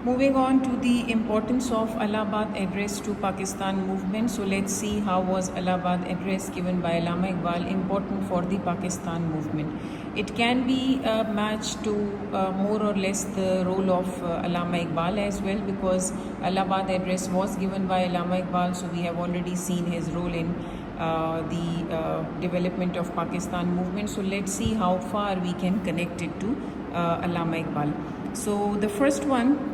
Moving on to the importance of Allahabad Address to Pakistan movement. So let's see how was Allahabad Address given by Allama Iqbal important for the Pakistan movement. It can be matched to more or less the role of Allama Iqbal as well, because Allahabad Address was given by Allama Iqbal, so we have already seen his role in the development of Pakistan movement. So let's see how far we can connect it to Allama Iqbal. So the first one,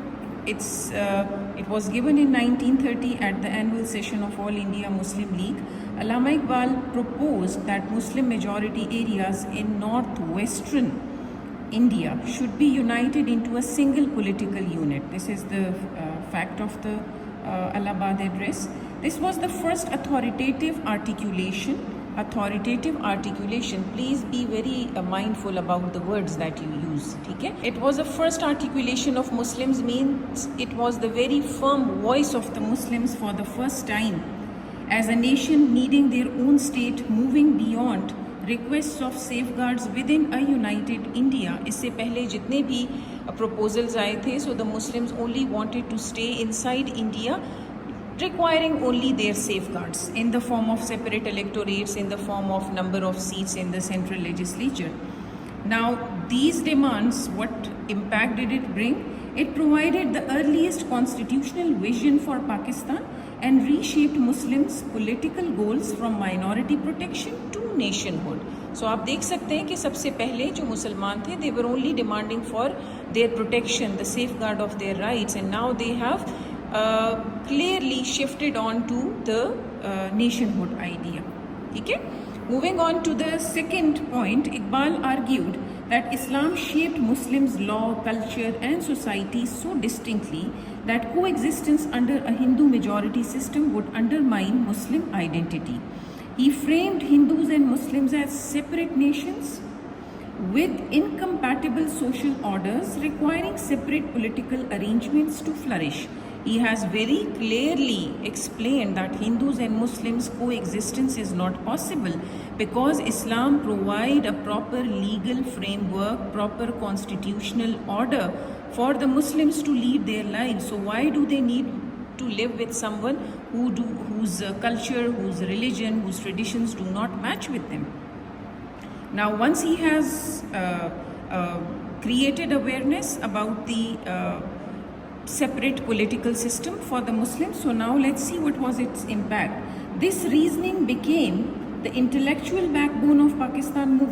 it was given in 1930 at the annual session of All India Muslim League. Allama Iqbal proposed that Muslim majority areas in northwestern India should be united into a single political unit. This is the fact of the Allahabad Address. This was the first authoritative articulation. Please be very mindful about the words that you use. Okay? It was the first articulation of Muslims, means it was the very firm voice of the Muslims for the first time as a nation needing their own state, moving beyond requests of safeguards within a united India. इससे पहले जितने भी proposals आए थे, so the Muslims only wanted to stay inside India, requiring only their safeguards in the form of separate electorates, in the form of number of seats in the central legislature. Now, these demands, what impact did it bring? It provided the earliest constitutional vision for Pakistan and reshaped Muslims' political goals from minority protection to nationhood. So आप देख सकते हैं कि सबसे पहले जो मुसलमान थे, they were only demanding for their protection, the safeguard of their rights, and now they have clearly shifted on to the nationhood idea. Okay? Moving on to the second point, Iqbal argued that Islam shaped Muslims' law, culture and society so distinctly that coexistence under a Hindu majority system would undermine Muslim identity. He framed Hindus and Muslims as separate nations with incompatible social orders requiring separate political arrangements to flourish. He has very clearly explained that Hindus and Muslims coexistence is not possible because Islam provide a proper legal framework, proper constitutional order for the Muslims to lead their lives. So why do they need to live with someone whose culture, whose religion, whose traditions do not match with them? Now, once he has created awareness about the separate political system for the Muslims, so now let's see what was its impact. This reasoning became the intellectual backbone of Pakistan movement.